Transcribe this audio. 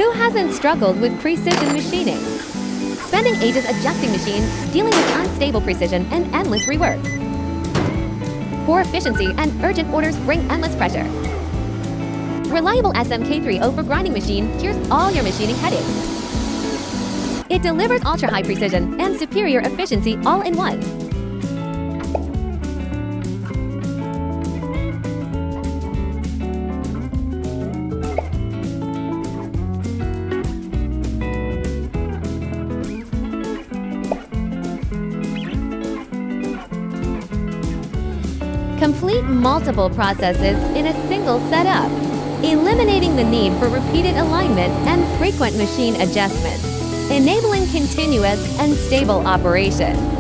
Who hasn't struggled with precision machining? Spending ages adjusting machines, dealing with unstable precision and endless rework. Poor efficiency and urgent orders bring endless pressure. Reliable SMK304 grinding machine cures all your machining headaches. It delivers ultra-high precision and superior efficiency all in one. Complete multiple processes in a single setup, eliminating the need for repeated alignment and frequent machine adjustments, enabling continuous and stable operation.